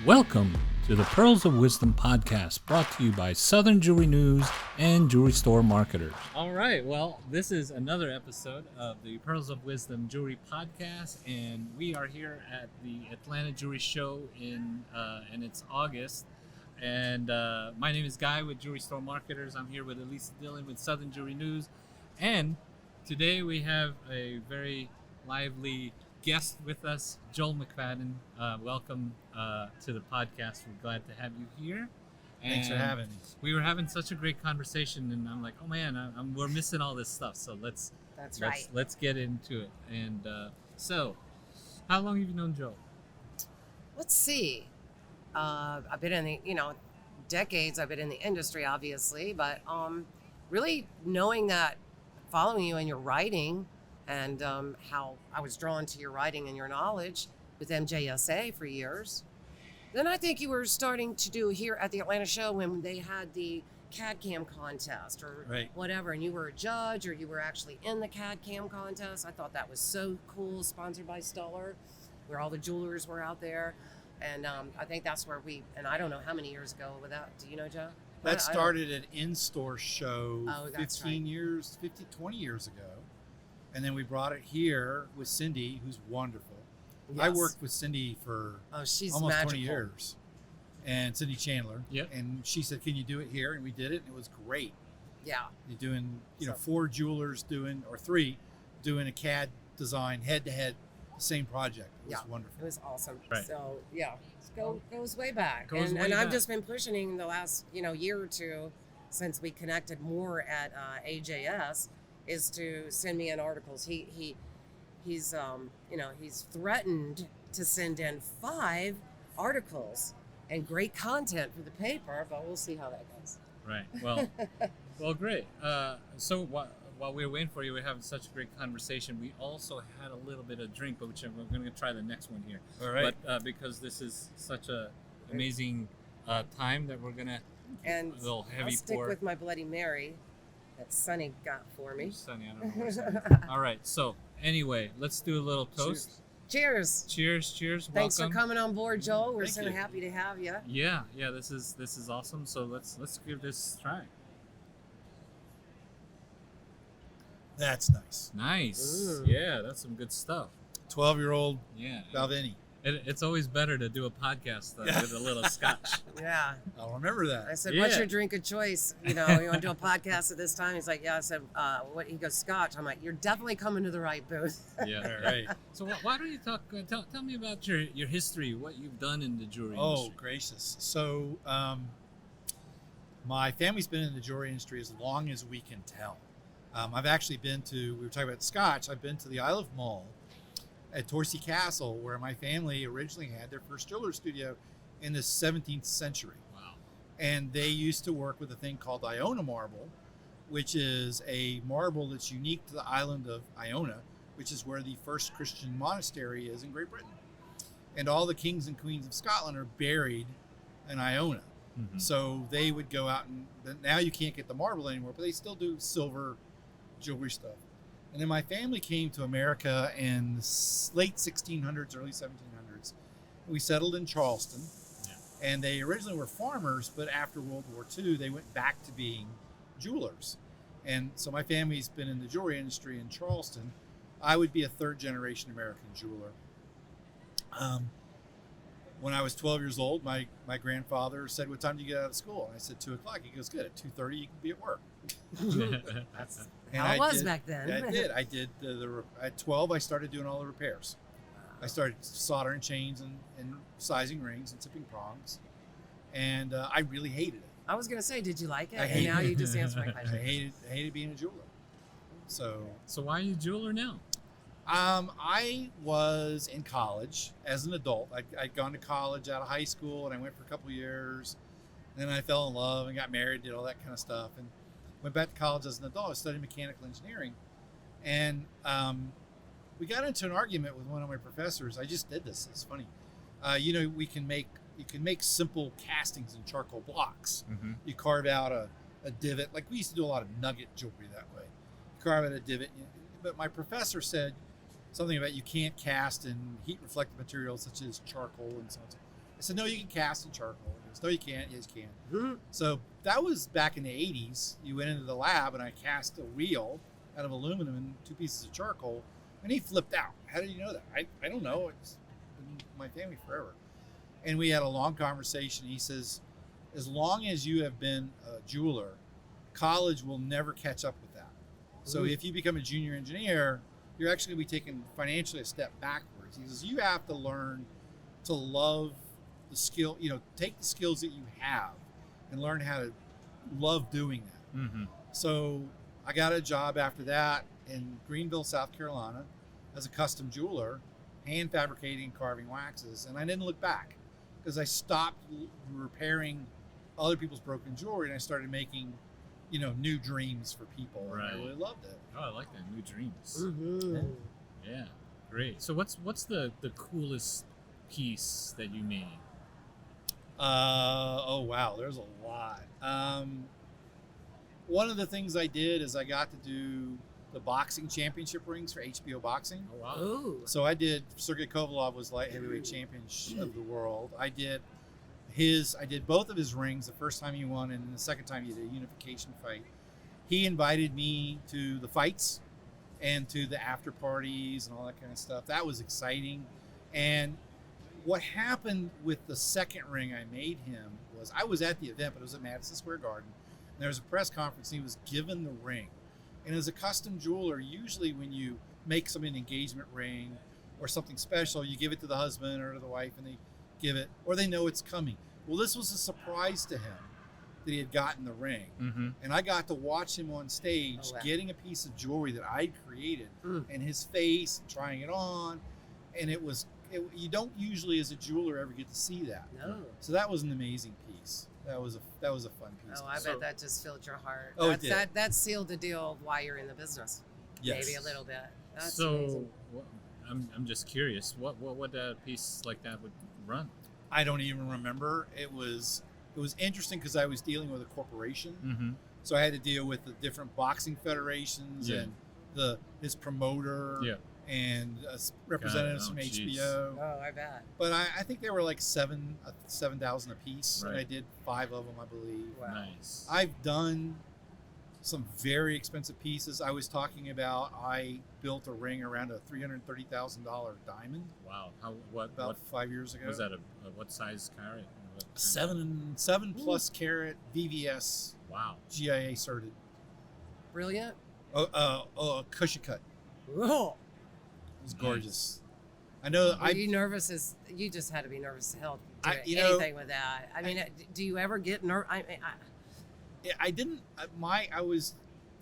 Welcome to the Pearls of Wisdom podcast, brought to you by Southern Jewelry News and Jewelry Store Marketers. All right, well, this is another episode of the Pearls of Wisdom Jewelry podcast, and we are here at the Atlanta Jewelry Show and it's August. And my name is Guy with Jewelry Store Marketers. I'm here with Elisa Dillon with Southern Jewelry News, and today we have a very lively guest with us, Joel McFadden. Welcome to the podcast. We're glad to have you here. And thanks for having me. We were having such a great conversation, and I'm like, oh man, we're missing all this stuff. So let's get into it. And so, how long have you known Joel? Let's see. I've been in the decades. I've been in the industry, obviously, but really knowing that, following you in your writing. And how I was drawn to your writing and your knowledge with MJSA for years. Then I think you were starting to do here at the Atlanta show when they had the CAD CAM contest or whatever, and you were a judge or you were actually in the CAD CAM contest. I thought that was so cool, sponsored by Stellar, where all the jewelers were out there. And I think that's where and I don't know how many years ago with that. Do you know, Joe? That started an in-store show 20 years ago. And then we brought it here with Cindy, who's wonderful. Yes. I worked with Cindy for she's almost magical. 20 years. And Cindy Chandler. Yep. And she said, can you do it here? And we did it, and it was great. Yeah. You're doing, four jewelers or three doing a CAD design head-to-head, same project. It was wonderful. It was awesome. Right. So, goes way back. And I've just been pushing the last, year or two since we connected more at AJS is to send me in articles. He's threatened to send in 5 articles and great content for the paper, but we'll see how that goes. Right. Well, great. So while we were waiting for you, we're having such a great conversation. We also had a little bit of drink, but we're going to try the next one here. All right. But because this is such a amazing time that we're going to and a little heavy I'll stick pour. with my Bloody Mary that Sonny got for me. Sunny, I don't know where Sunny is. All right. So anyway, let's do a little toast. Cheers. Cheers. Thanks Welcome. for coming on board, Joel. We're Thank so you. happy to have you. Yeah. This is awesome. So let's give this a try. That's nice. Nice. Ooh. Yeah, that's some good stuff. 12-year-old Yeah. Balvenie. It's always better to do a podcast with a little scotch. Yeah. I'll remember that. I said, Yeah. what's your drink of choice? You want to do a podcast at this time? He's like, yeah. I said, what? He goes, scotch. I'm like, you're definitely coming to the right booth. Yeah. All right. So why don't you tell me about your history, what you've done in the jewelry Oh, industry. gracious. So my family's been in the jewelry industry as long as we can tell. I've actually been we were talking about Scotch, I've been to the Isle of Mull at Torcy Castle, where my family originally had their first jeweler studio in the 17th century. Wow. And they used to work with a thing called Iona marble, which is a marble that's unique to the island of Iona, which is where the first Christian monastery is in Great Britain. And all the kings and queens of Scotland are buried in Iona. Mm-hmm. So they would go out now you can't get the marble anymore, but they still do silver jewelry stuff. And then my family came to America in the late 1600s, early 1700s. We settled in Charleston. Yeah. And they originally were farmers, but after World War II, they went back to being jewelers. And so my family's been in the jewelry industry in Charleston. I would be a third-generation American jeweler. When I was 12 years old, my grandfather said, what time do you get out of school? And I said, 2 o'clock. He goes, good, at 2:30 you can be at work. That's And how it was back then. I did. At 12, I started doing all the repairs. I started soldering chains and sizing rings and tipping prongs. And I really hated it. I was going to say, did you like it? I And hate now it. you just answered my I question. hated being a jeweler. So why are you a jeweler now? I was in college as an adult. I'd gone to college out of high school, and I went for a couple of years. Then I fell in love and got married, did all that kind of stuff, and went back to college as an adult. I studied mechanical engineering, and we got into an argument with one of my professors. I just did this. It's funny. You can make simple castings in charcoal blocks. Mm-hmm. You carve out a divot. Like we used to do a lot of nugget jewelry that way. You carve out a divot. But my professor said something about you can't cast in heat reflective materials such as charcoal and so on. said, no, you can cast in charcoal. He goes, no, you can't. Yes, you can. Mhm. So that was back in the 80s. You went into the lab and I cast a wheel out of aluminum and 2 pieces of charcoal, and he flipped out. How did you know that? I don't know. It's been in my family forever. And we had a long conversation. He says, as long as you have been a jeweler, college will never catch up with that. So if you become a junior engineer, you're actually going to be taking financially a step backwards. He says, you have to learn to love the skill, take the skills that you have and learn how to love doing that. Mm-hmm. So I got a job after that in Greenville, South Carolina, as a custom jeweler, hand fabricating and carving waxes. And I didn't look back because I stopped repairing other people's broken jewelry and I started making, new dreams for people. Right. And I really loved it. Oh, I like that. New dreams. Mhm. Yeah, great. So what's the coolest piece that you made? Oh wow, there's a lot. One of the things I did is I got to do the boxing championship rings for HBO Boxing. Oh wow. Ooh. So I did. Sergey Kovalov was light heavyweight champion of the world. I did both of his rings. The first time he won, and then the second time he did a unification fight. He invited me to the fights and to the after parties and all that kind of stuff. That was exciting. And what happened with the second ring I made him was I was at the event, but it was at Madison Square Garden. And there was a press conference, and he was given the ring. And as a custom jeweler, usually when you make an engagement ring or something special, you give it to the husband or to the wife, and they give it, or they know it's coming. Well, this was a surprise to him that he had gotten the ring. Mm-hmm. And I got to watch him on stage Oh, wow. getting a piece of jewelry that I created, Mm. and his face, and trying it on. And you don't usually as a jeweler ever get to see that. No. So that was an amazing piece. That was a fun piece. Oh, I So- bet that just filled your heart. Oh, it did. That sealed the deal of why you're in the business. Yes. Maybe a little bit. That's So amazing. I'm just curious. What would a piece like that would run? I don't even remember. It was interesting because I was dealing with a corporation, Mm-hmm. so I had to deal with the different boxing federations Yeah. and his promoter Yeah. and representatives Oh, from geez. HBO. Oh, I bet. But I think they were like 7,000 a piece, and Right. I did 5 of them, I believe. Wow. Nice. I've done some very expensive pieces. I was talking about I built a ring around a $330,000 diamond Wow. What about 5 years ago. was that? What size carat? What kind? 7 plus carat VVS Wow. GIA certed. Brilliant. Cushion cut. Oh. It was gorgeous. I know. Were you nervous? You just had to be nervous to hell do You know, anything with that. I mean, do you ever get nervous? I didn't. I was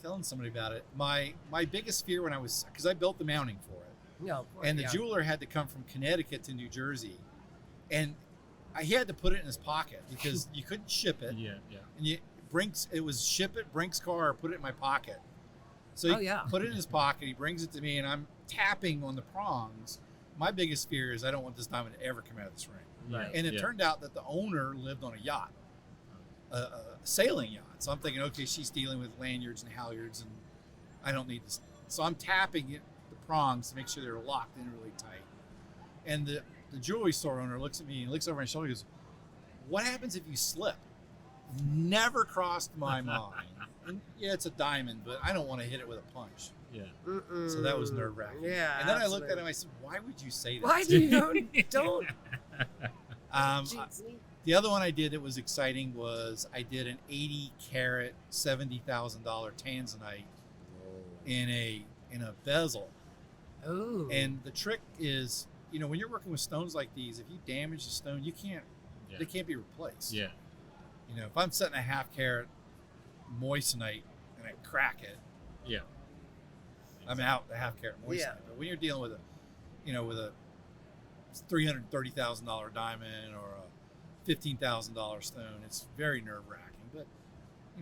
telling somebody about it. My biggest fear when because I built the mounting for it, No. and the jeweler had to come from Connecticut to New Jersey, and he had to put it in his pocket because you couldn't ship it. Yeah. And it was ship it Brinks car or put it in my pocket. So he put it in his pocket. He brings it to me, and I'm tapping on the prongs. My biggest fear is I don't want this diamond to ever come out of this ring. Right. And it turned out that the owner lived on a yacht, a sailing yacht. So I'm thinking, okay, she's dealing with lanyards and halyards, and I don't need this. So I'm tapping the prongs to make sure they're locked in really tight. And the jewelry store owner looks at me and looks over my shoulder and goes, "What happens if you slip?" Never crossed my mind. And yeah, it's a diamond, but I don't want to hit it with a punch. Yeah. So that was nerve wracking. Yeah. And then I looked at him. I said, "Why would you say that?" Why do you don't? Jeez, me. The other one I did that was exciting was I did an 80 carat, $70,000 tanzanite in a bezel. Oh. And the trick is, when you're working with stones like these, if you damage the stone, they can't be replaced. Yeah. If I'm setting a half carat moissanite and I crack it, Yeah. I'm out the half carat moissanite. Yeah. But when you're dealing with a $330,000 diamond or a $15,000 stone, it's very nerve wracking. But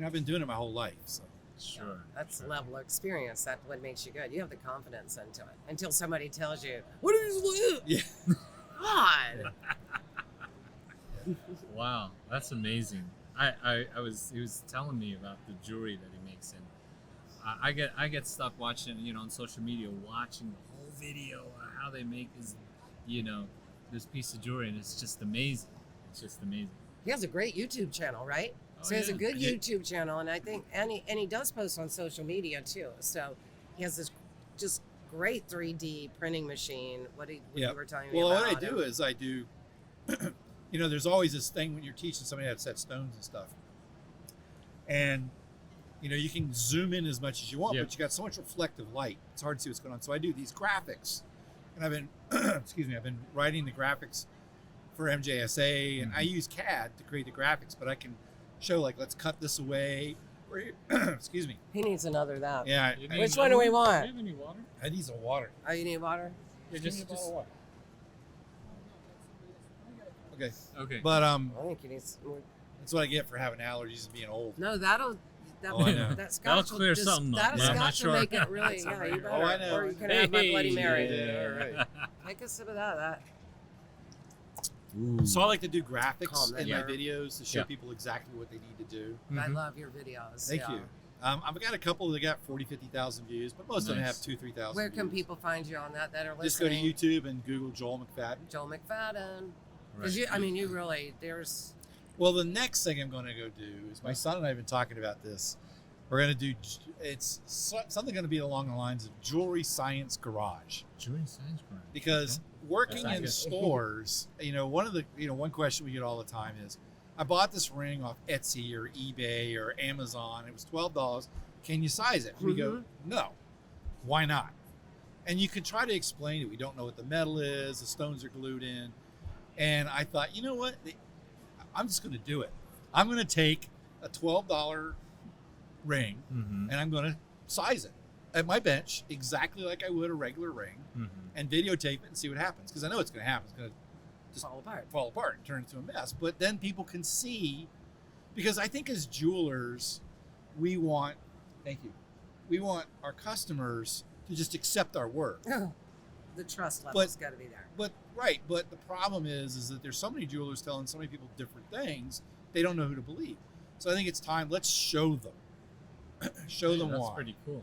I've been doing it my whole life, so. Sure. That's the level of experience. That's what makes you good. You have the confidence into it until somebody tells you, "What are you Yeah. God." Wow, that's amazing. He was telling me about the jewelry that he makes, and I get stuck watching, on social media, watching the whole video of how they make this piece of jewelry, and it's just amazing. It's just amazing. He has a great YouTube channel, right? Oh, So he has a yeah. good Yeah. YouTube channel, and I think and he does post on social media too. So he has this just great 3D printing machine. What you were telling me Well, about. what I do is I do, there's always this thing when you're teaching somebody how to set stones and stuff. And, you can zoom in as much as you want, Yep. but you got so much reflective light. It's hard to see what's going on. So I do these graphics. And I've been, I've been writing the graphics for MJSA, and I use CAD to create the graphics, but I can show, like, let's cut this away. Or, excuse me. He needs another of that. Yeah. You I, need Which one do we want? Do you have any water? I need some water. Oh, you need water? Yeah, Give me a bottle of water. Okay. Okay. But I think you need some more. that's what I get for having allergies and being old. No, that'll. Oh, I know. That scotch That'll will clear just, something up. That Yeah, I'm not scotch will sure. make it really. Yeah, you better. Oh, I know. Or you can have my Bloody Mary. Yeah, all right. Take a sip of that. Ooh. So I like to do graphics Calm in that my down. videos to show Yeah. people exactly what they need to do. I Mhm. love your videos. Thank yeah. you. I've got a couple that got 40, 50,000 views, but most of them have Nice. 2,000, 3,000 Where can views. people find you on that are Just go to listening? YouTube and Google Joel McFadden. Joel McFadden. Right. Because you really, there's. Well, the next thing I'm going to go do is my son and I have been talking about this. We're going to do, something going to be along the lines of Jewelry Science Garage. Jewelry science garage. Because working That's in good. stores, one question we get all the time is, I bought this ring off Etsy or eBay or Amazon. It was $12. Can you size it? We go, no. Why not? And you can try to explain it. We don't know what the metal is. The stones are glued in. And I thought, you know what? I'm just going to do it. I'm going to take a $12 ring Mm-hmm. and I'm going to size it at my bench exactly like I would a regular ring Mm-hmm. and videotape it and see what happens. Because I know it's going to happen. It's going to just fall apart and turn into a mess. But then people can see, because I think as jewelers, we want our customers to just accept our work. The trust level's got to be there. But the problem is that there's so many jewelers telling so many people different things, they don't know who to believe. So I think it's time, let's show them. Show them That's why. pretty cool.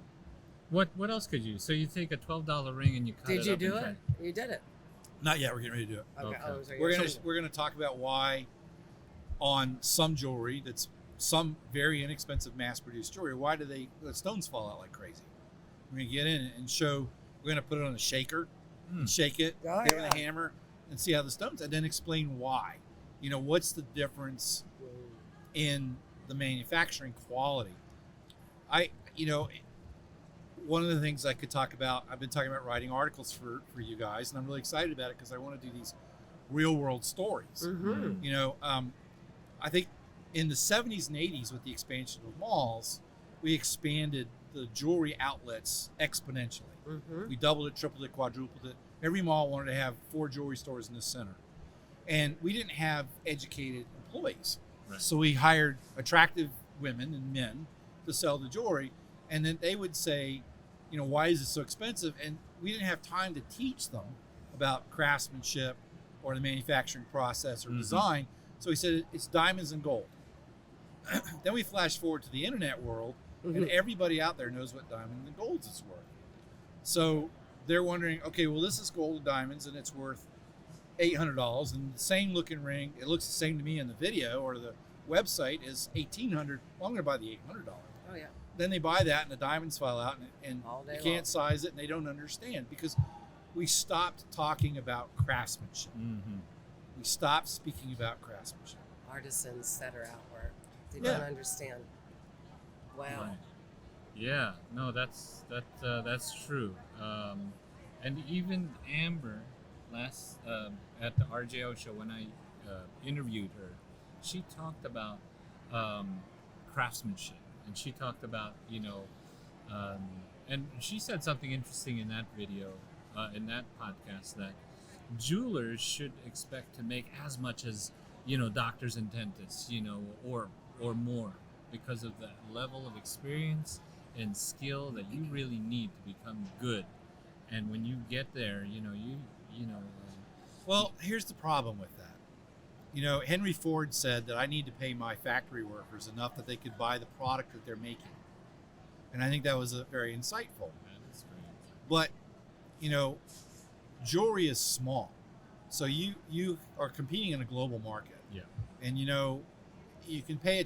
What else could you? So you take a $12 ring and you cut it Did you up do and it? You did it. Not yet, we're getting ready to do it. Okay. Okay. Oh, so We're you're gonna showing we're gonna talk about why on some jewelry that's some very inexpensive mass-produced jewelry, why do the stones fall out like crazy? We're gonna get in and show. We're gonna put it on a shaker, and shake it, Oh, hit it with yeah. a hammer, and see how the stones, and then explain why. What's the difference in the manufacturing quality? One of the things I could talk about, I've been talking about writing articles for you guys, and I'm really excited about it because I want to do these real world stories. Mm-hmm. I think in the 70s and 80s with the expansion of malls, we expanded the jewelry outlets exponentially. Mm-hmm. We doubled it, tripled it, quadrupled it. Every mall wanted to have 4 jewelry stores in the center. And we didn't have educated employees. Right. So we hired attractive women and men to sell the jewelry. And then they would say, why is it so expensive? And we didn't have time to teach them about craftsmanship or the manufacturing process or design. So he said, it's diamonds and gold. Then we flash forward to the internet world, and everybody out there knows what diamond and gold is worth. So they're wondering, okay, well, this is gold and diamonds, and it's worth $800, and the same looking ring, it looks the same to me in the video or the website, is $1,800. Well, I'm going to buy the $800. Oh, yeah. Then they buy that, and the diamonds fall out, and All day they can't long. size it, and they don't understand because we stopped talking about craftsmanship. Mm-hmm. We stopped speaking about craftsmanship. Artisans that are out where they Yeah. don't understand. Wow. Right. Yeah, no, that's true. And even Amber last at the RJO show when I interviewed her, she talked about craftsmanship, and she talked about and she said something interesting in that video, in that podcast, that jewelers should expect to make as much as doctors and dentists, or more, because of the level of experience and skill that you really need to become good. And when you get there, Well, here's the problem with that. Henry Ford said that I need to pay my factory workers enough that they could buy the product that they're making. And I think that was very insightful. that is great. But, jewelry is small. So you are competing in a global market. Yeah. And you can pay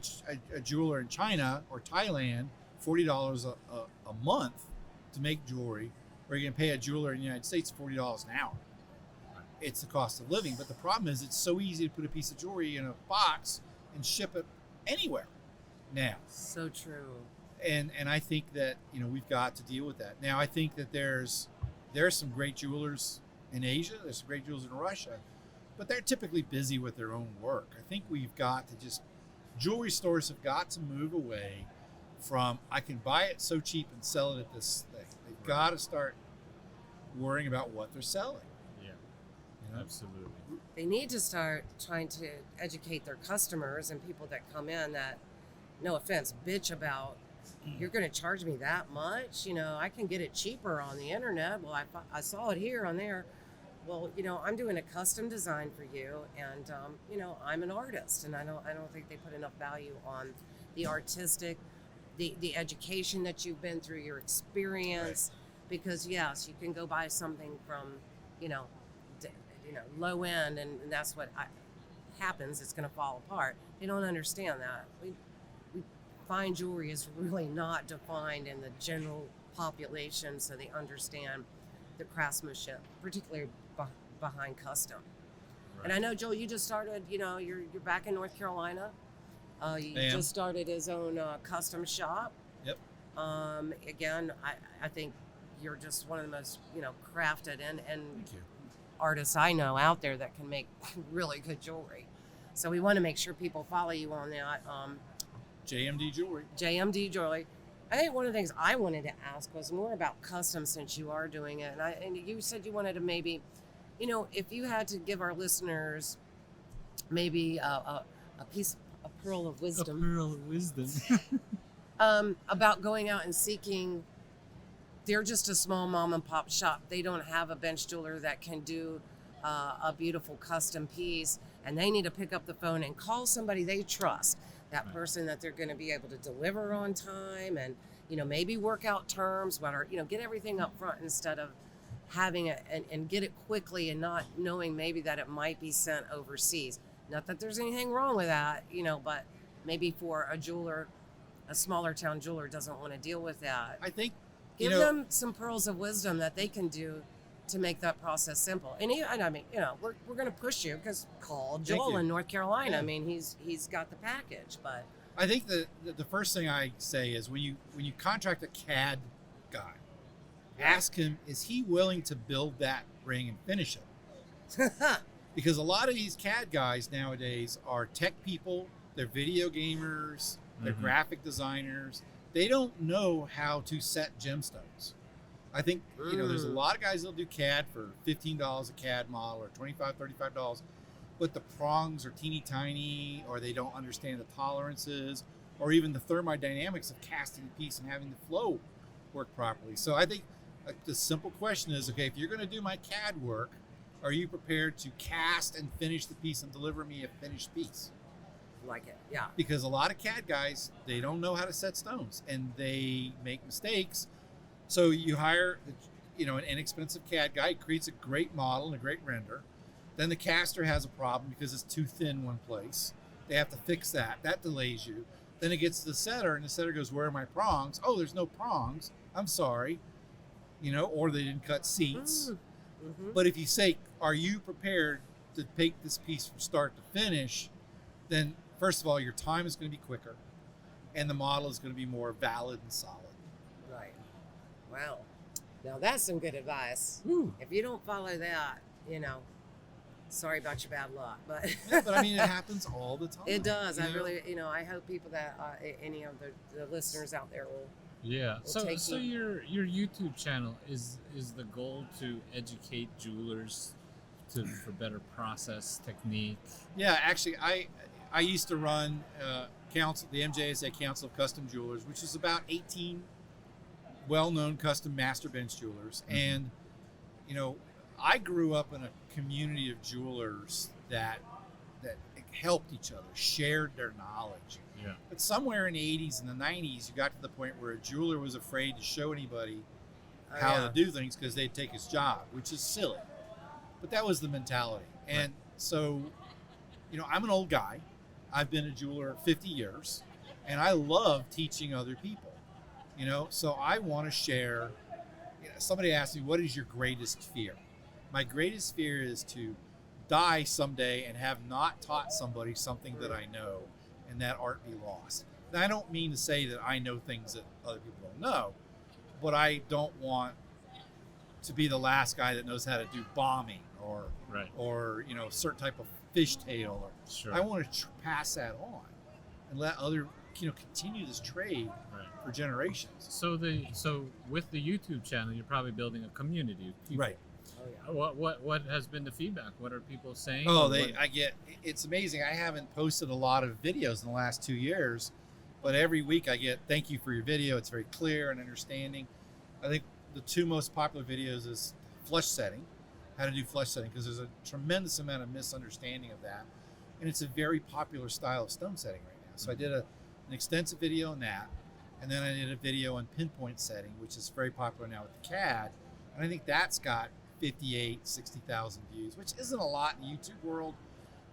a jeweler in China or Thailand $40 a month to make jewelry, or you can pay a jeweler in the United States $40 an hour. It's the cost of living. But the problem is it's so easy to put a piece of jewelry in a box and ship it anywhere now. So true. And I think that we've got to deal with that. Now I think that there's some great jewelers in Asia, there's some great jewelers in Russia, but they're typically busy with their own work. I think we've got to jewelry stores have got to move away from I can buy it so cheap and sell it at this thing. They've got to start worrying about what they're selling. Yeah, absolutely. They need to start trying to educate their customers and people that come in that, no offense, bitch about, you're going to charge me that much? I can get it cheaper on the internet. Well, I saw it here on there. Well, I'm doing a custom design for you, and I'm an artist, and I don't think they put enough value on the artistic, the education that you've been through, your experience. Right. Because yes, you can go buy something from low end, and that's what happens. It's going to fall apart. They don't understand that. We fine jewelry is really not defined in the general population, so they understand the craftsmanship, particularly behind custom. Right. And I know, Joel, you just started, you're back in North Carolina. You just started his own custom shop. Yep. Again, I think you're just one of the most, crafted and artists I know out there that can make really good jewelry. So we want to make sure people follow you on that. JMD Jewelry. JMD Jewelry. I think one of the things I wanted to ask was more about custom, since you are doing it. And you said you wanted to maybe, if you had to give our listeners maybe a pearl of wisdom. A pearl of wisdom. About going out and seeking, they're just a small mom and pop shop. They don't have a bench jeweler that can do a beautiful custom piece, and they need to pick up the phone and call somebody they trust. That person that they're going to be able to deliver on time, and maybe work out terms, but get everything up front instead of having it and get it quickly and not knowing maybe that it might be sent overseas. Not that there's anything wrong with that, but maybe for a jeweler, a smaller town jeweler doesn't want to deal with that. I think give them some pearls of wisdom that they can do to make that process simple. And I mean, we're going to push you, because call Joel in North Carolina. Yeah. I mean, he's got the package. But I think the first thing I say is when you contract a CAD guy, ask him, is he willing to build that ring and finish it? Because a lot of these CAD guys nowadays are tech people, they're video gamers, they're graphic designers. They don't know how to set gemstones. I think, there's a lot of guys that'll do CAD for $15 a CAD model, or $25, $35, but the prongs are teeny tiny, or they don't understand the tolerances, or even the thermodynamics of casting a piece and having the flow work properly. So I think the simple question is, okay, if you're going to do my CAD work, are you prepared to cast and finish the piece and deliver me a finished piece? Like it, yeah. Because a lot of CAD guys, they don't know how to set stones, and they make mistakes. So you hire, an inexpensive CAD guy, creates a great model and a great render. Then the caster has a problem because it's too thin one place. They have to fix that. That delays you. Then it gets to the setter, and the setter goes, "Where are my prongs?" "Oh, there's no prongs. I'm sorry." Or they didn't cut seats. Mm-hmm. But if you say, "Are you prepared to take this piece from start to finish?" then first of all, your time is going to be quicker, and the model is going to be more valid and solid. Right. Wow. Now that's some good advice. Woo. If you don't follow that, sorry about your bad luck. But yeah, but I mean, it happens all the time. It does. I really, I hope people that any of the listeners out there will. Yeah. Will So your YouTube channel is the goal to educate jewelers for better process technique. Yeah, actually, I used to run the MJSA Council of Custom Jewelers, which is about 18 well-known custom master bench jewelers. And, I grew up in a community of jewelers that helped each other, shared their knowledge. Yeah. But somewhere in the 80s and the 90s, you got to the point where a jeweler was afraid to show anybody how to do things because they'd take his job, which is silly. But that was the mentality. And so, I'm an old guy. I've been a jeweler 50 years, and I love teaching other people. So I want to share. Somebody asked me, what is your greatest fear? My greatest fear is to die someday and have not taught somebody something that I know, and that art be lost. Now, I don't mean to say that I know things that other people don't know, but I don't want to be the last guy that knows how to do bombing or certain type of fishtail. Sure. I want to pass that on and let other continue this trade for generations. So with the YouTube channel, you're probably building a community of people. Right. Oh, yeah. What has been the feedback? What are people saying? It's amazing. I haven't posted a lot of videos in the last 2 years, but every week I get, thank you for your video. It's very clear and understanding. I think the two most popular videos is flush setting, how to do flush setting, because there's a tremendous amount of misunderstanding of that. And it's a very popular style of stone setting right now. So I did an extensive video on that. And then I did a video on pinpoint setting, which is very popular now with the CAD. And I think that's got 60,000 views, which isn't a lot in the YouTube world,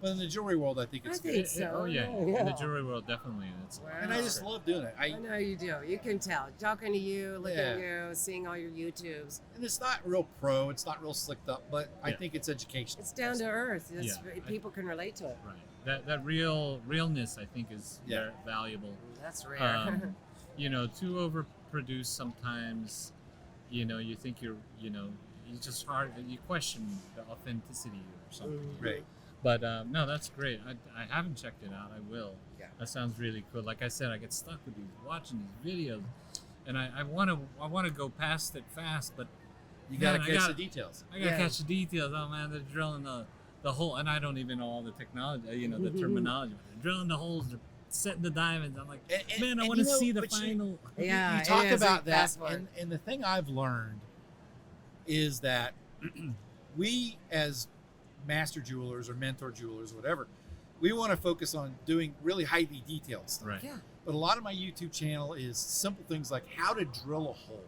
but in the jewelry world, I think it's good. So. Oh yeah. In the jewelry world, definitely. And I just love doing it. I know you do. You can tell. Talking to you, looking at you, seeing all your YouTubes. And it's not real pro. It's not real slicked up, but I think it's educational. It's down to earth. People can relate to it. Right. That realness, I think, is very valuable. That's rare. Too overproduced sometimes. You think you just you question the authenticity or something. Right. But no, that's great. I haven't checked it out. I will. Yeah. That sounds really cool. Like I said, I get stuck with watching these videos, and I want to go past it fast, but you gotta catch the details. I gotta catch the details. Oh man, they're drilling the hole, and I don't even know all the technology. The terminology. They're drilling the holes. They're setting the diamonds. I'm like, man, I want to see the final. You talk about that, and the thing I've learned is that we as master jewelers or mentor jewelers, whatever, we want to focus on doing really highly detailed stuff. Right. Yeah. But a lot of my YouTube channel is simple things like how to drill a hole.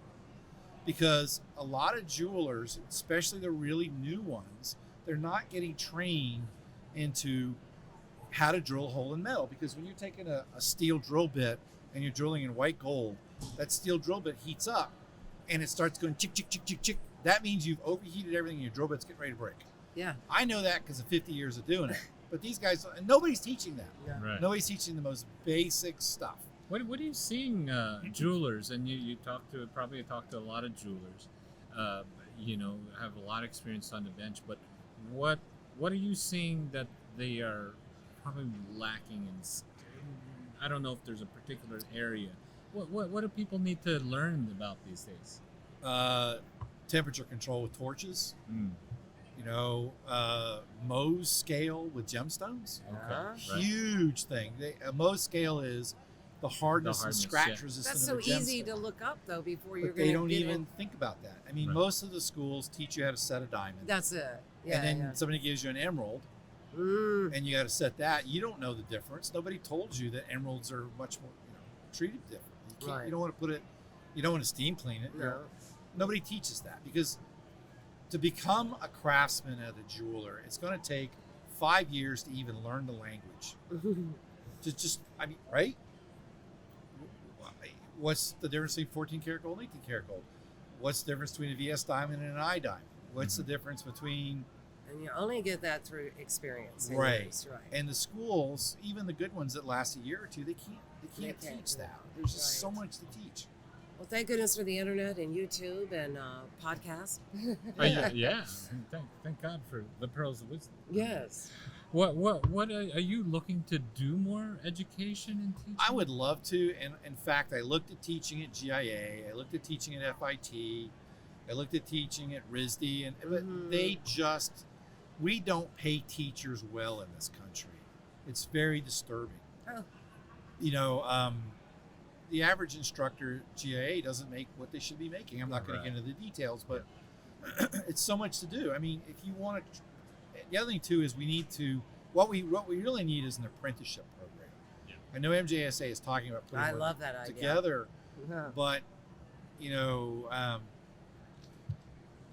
Because a lot of jewelers, especially the really new ones, they're not getting trained into how to drill a hole in metal. Because when you're taking a steel drill bit and you're drilling in white gold, that steel drill bit heats up and it starts going chick, chick, chick, chick, chick. That means you've overheated everything and your drill bit's getting ready to break. Yeah. I know that because of 50 years of doing it. But these guys, nobody's teaching them. Yeah. Right. Nobody's teaching the most basic stuff. What are you seeing jewelers, and you probably talk to a lot of jewelers, have a lot of experience on the bench, but what are you seeing that they are probably lacking in? I don't know if there's a particular area. What do people need to learn about these days? Temperature control with torches. Mohs scale with gemstones. Okay. Huge thing. A Mohs scale is the hardness and scratch resistance. That's so of a gemstone. easy to look up though before you're But going to. they don't even think about that. I mean, most of the schools teach you how to set a diamond. That's it. Yeah. And then somebody gives you an emerald, and you got to set that. You don't know the difference. Nobody told you that emeralds are much more treated different. You don't want to put it. You don't want to steam clean it. No. Nobody teaches that because to become a craftsman as a jeweler, it's going to take 5 years to even learn the language. Right? What's the difference between 14 karat gold and 18 karat gold? What's the difference between a VS diamond and an I diamond? What's the difference between... And you only get that through experience. Right. And the schools, even the good ones that last a year or two, they can't teach that. There's just so much to teach. Well, thank goodness for the internet and YouTube and podcasts. Yeah. Thank God for the pearls of wisdom. Yes. What are you looking to do more education and teaching? I would love to, and in fact, I looked at teaching at GIA. I looked at teaching at FIT. I looked at teaching at RISD, but we don't pay teachers well in this country. It's very disturbing. Oh. The average instructor at GIA doesn't make what they should be making. I'm not going to get into the details, but it's so much to do. I mean, if you want to, the other thing too is we need to. What we really need is an apprenticeship program. Yeah. I know MJSA is talking about putting I love that idea. together, Yeah. but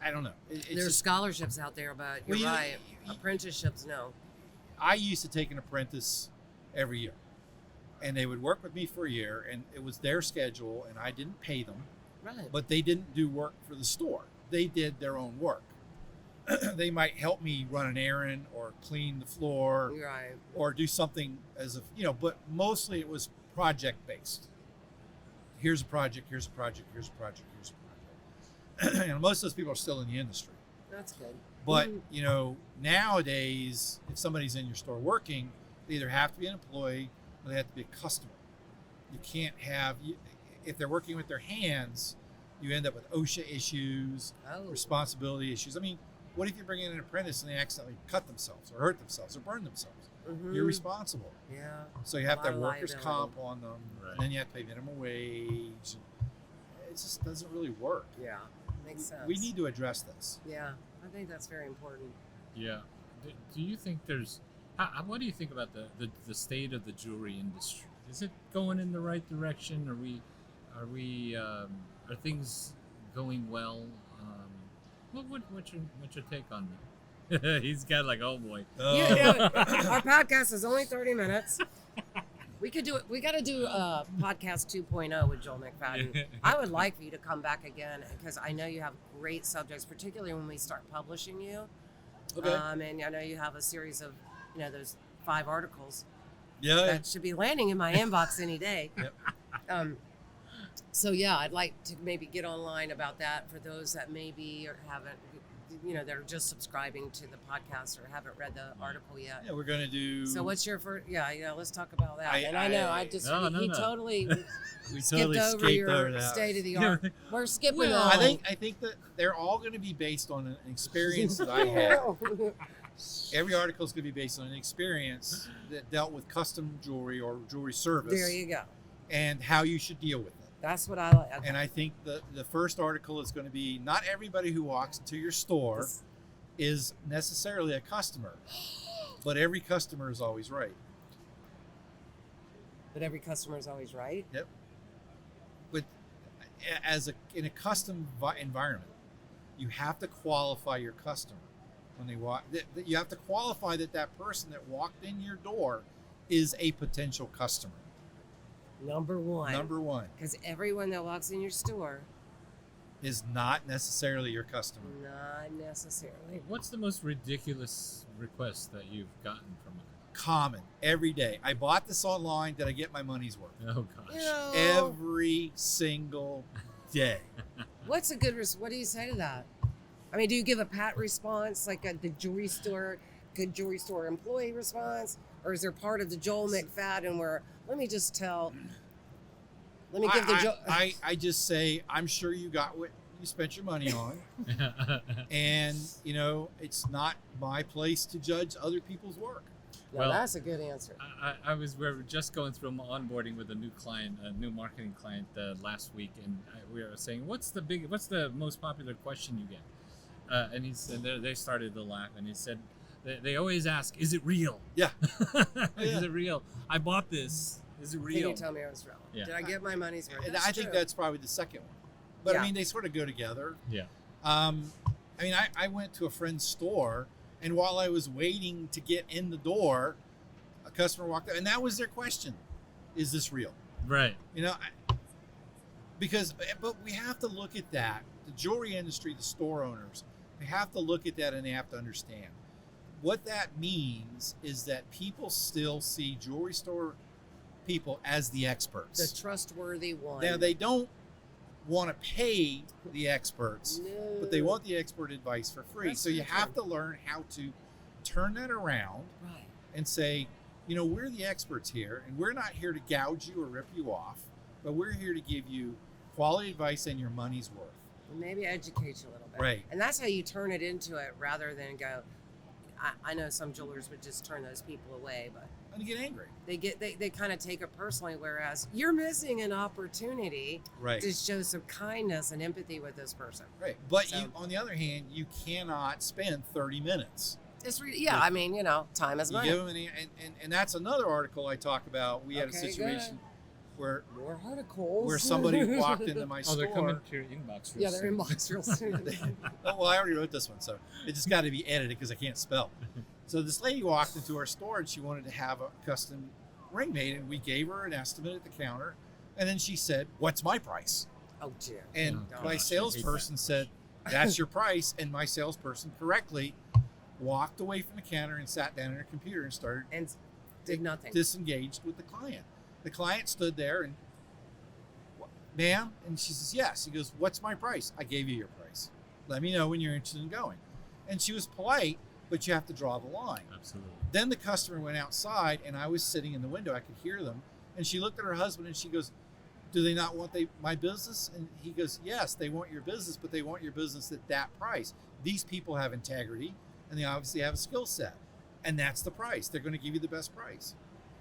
I don't know. There's scholarships out there, but you're Well, right. Apprenticeships, no. I used to take an apprentice every year, and they would work with me for a year, and it was their schedule, and I didn't pay them, Right. but they didn't do work for the store. They did their own work. They might help me run an errand or clean the floor Right. or do something but mostly it was project based. Here's a project, here's a project, here's a project, here's a project. And most of those people are still in the industry. That's good. But, nowadays, if somebody's in your store working, they either have to be an employee or they have to be a customer. You can't if they're working with their hands, you end up with OSHA issues, responsibility issues. I mean, what if you bring in an apprentice and they accidentally cut themselves or hurt themselves or burn themselves? Mm-hmm. You're responsible. Yeah. So you have to have workers' liability. comp on them, Right. and then you have to pay minimum wage. It just doesn't really work. Yeah. Makes sense. We need to address this. Yeah. I think that's very important. Yeah. Do you think what do you think about the state of the jewelry industry? Is it going in the right direction? Are things going well? What's your take on that? He's got like, oh boy. Yeah. Our podcast is only 30 minutes. We could do it. We got to do podcast 2.0 with Joel McFadden. I would like for you to come back again because I know you have great subjects, particularly when we start publishing you. Okay. And I know you have a series of, those 5 articles Yeah. that should be landing in my inbox any day. Yep. So yeah, I'd like to maybe get online about that for those that maybe or haven't, that are just subscribing to the podcast or haven't read the article yet. Yeah, we're gonna do. So what's your first? Yeah, let's talk about that. I Totally we skipped totally over skipped your over that. state of the art. We're skipping. Well, I think that they're all going to be based on an experience that I had. Every article is going to be based on an experience that dealt with custom jewelry or jewelry service. There you go. And how you should deal with it. That's what I like. Okay. And I think the first article is going to be not everybody who walks into your store is necessarily a customer, but every customer is always right. But every customer is always right. Yep. But in a custom environment, you have to qualify your customer when they walk. You have to qualify that person that walked in your door is a potential customer. Number one. Because everyone that walks in your store is not necessarily your customer. Not necessarily. What's the most ridiculous request that you've gotten from a Common every day. I bought this online. Did I get my money's worth? Oh gosh. Every single day. What's a good? What do you say to that? I mean, do you give a pat response like the jewelry store, good jewelry store employee response, or is there part of the Joel McFadden where let me give the I just say I'm sure you got what you spent your money on, and it's not my place to judge other people's work. No, Well, that's a good answer. We were just going through onboarding with a new client, a new marketing client last week, and we were saying, what's the most popular question you get? And he said, they started to laugh, and he said, they always ask, is it real? Yeah. Is it real? I bought this. Is it real? Can you tell me I was wrong? Yeah. Did I get my money's worth? And I think that's probably the second one. But Yeah. I mean, they sort of go together. Yeah. I went to a friend's store, and while I was waiting to get in the door, a customer walked up, and that was their question: is this real? Right. But we have to look at that. The jewelry industry, the store owners, they have to look at that, and they have to understand what that means is that people still see jewelry store people as the experts. The trustworthy one. Now, they don't want to pay the experts, No. but they want the expert advice for free. That's so you the have term. to learn how to turn that around Right. and say, we're the experts here, and we're not here to gouge you or rip you off, but we're here to give you quality advice and your money's worth. Maybe educate you a little bit. Right. And that's how you turn it into it rather than go, I know some jewelers would just turn those people away, but And you get angry. they kind of take it personally, whereas you're missing an opportunity Right. to show some kindness and empathy with this person. Right. But So- on the other hand, you cannot spend 30 minutes. Time is You money. give them and that's another article I talk about. We had a Okay, situation. where More articles. where somebody walked into my Oh, store. they're coming to your inbox. Real Yeah, they're soon. in box real soon. Oh, well, I already wrote this one, so it just got to be edited because I can't spell. So this lady walked into our store and she wanted to have a custom ring made, and we gave her an estimate at the counter, and then she said, "What's my price?" Oh, dear. And Oh, my gosh, I salesperson hate said, "That's your price." And my salesperson correctly walked away from the counter and sat down at her computer and started And did nothing. disengaged with the client. The client stood there and, "Ma'am," and she says, "Yes." He goes, "What's my price?" "I gave you your price. Let me know when you're interested in going." And she was polite, but you have to draw the line. Absolutely. Then the customer went outside, and I was sitting in the window. I could hear them. And she looked at her husband, and she goes, "Do they not want my business?" And he goes, "Yes, they want your business, but they want your business at that price. These people have integrity, and they obviously have a skill set. And that's the price. They're going to give you the best price."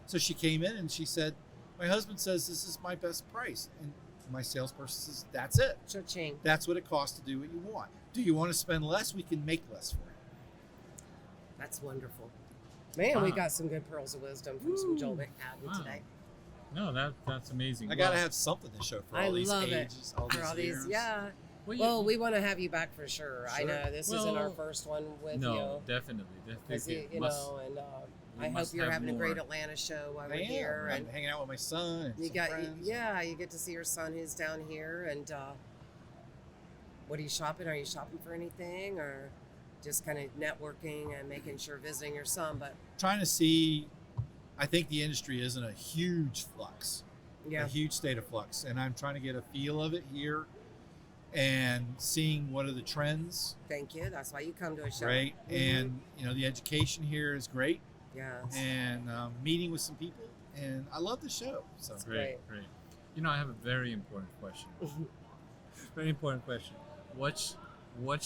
So she came in, and she said, "My husband says this is my best price." And my salesperson says, "That's it. Cha-ching. That's what it costs to do what you want. Do you want to spend less? We can make less for you." That's wonderful. Man, we Wow. got some good pearls of wisdom from some Joel McFadden Wow. today. No, that's amazing. I got to Well, have something to show for I all these love it. ages, all For these all years. these, yeah. well, Well, we want to have you back for sure. I Sure. know this isn't our Well, first one with no, you. definitely. Because you It must- know, and we I hope must you're have having a great more. Atlanta show over I am. here. I'm And hanging out with my son and you some got, friends. yeah, you get to see your son who's down here. And what are you shopping? Are you shopping for anything, or just kind of networking and making sure visiting your son? But Trying to see, I think the industry is in a huge flux, yeah, a huge state of flux. And I'm trying to get a feel of it here and seeing what are the trends, thank you. That's why you come to a show, right? Mhm. And, the education here is great, Yes. and meeting with some people. And I love the show. So Great. I have a very important question. Very important question. What's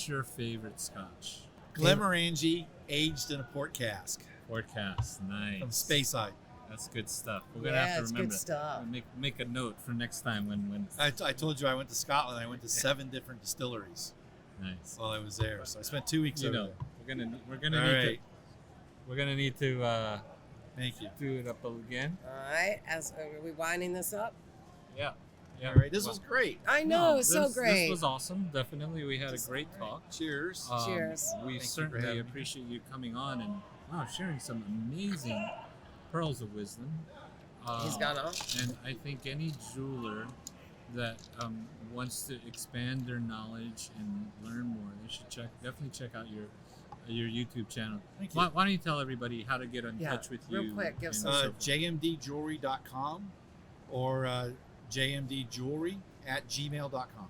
your favorite scotch? Glenmorangie aged in a port cask Forecast. Nice. from Speyside. That's good stuff. We're gonna Yeah, have to it's remember good that. stuff. Make a note for next time when I told you I went to Scotland. I went to 7 different distilleries nice. while I was there. So I spent 2 weeks You over know, there. we're gonna All need right. to Thank you. do it up again. All right. Are we winding this up? Yeah. All right. This was great. I know, No, it's so this great. was awesome. Definitely, we had a great talk. Cheers. Cheers. We Thank you for certainly having me. appreciate you coming on and sharing some amazing pearls of wisdom. He's gone off. And I think any jeweler that wants to expand their knowledge and learn more, they should definitely check out your YouTube channel. Thank you. Why don't you tell everybody how to get in Yeah, touch with you? real quick, give and some- so forth. jmdjewelry.com or jmdjewelry@gmail.com.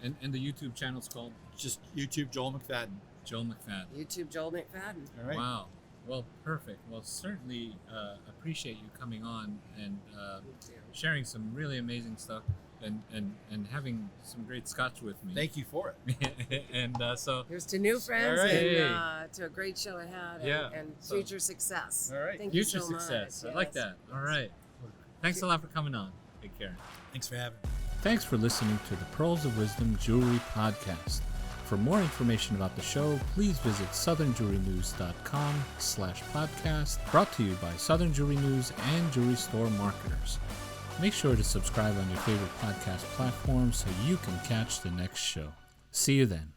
And the YouTube channel's called Just YouTube Joel McFadden. Joel McFadden. YouTube Joel McFadden. All right. Wow. Well, perfect. Well, certainly appreciate you coming on and sharing some really amazing stuff and having some great scotch with me. Thank you for it. And so, Here's to new friends All right. and to a great show ahead Yeah. and So- future success. All right. Thank you future so success. much. I like Yes. that. All right. Thanks a lot for coming on. Take care. Thanks for having me. Thanks for listening to the Pearls of Wisdom Jewelry Podcast. For more information about the show, please visit southernjewelrynews.com/podcast, brought to you by Southern Jewelry News and Jewelry Store Marketers. Make sure to subscribe on your favorite podcast platform so you can catch the next show. See you then.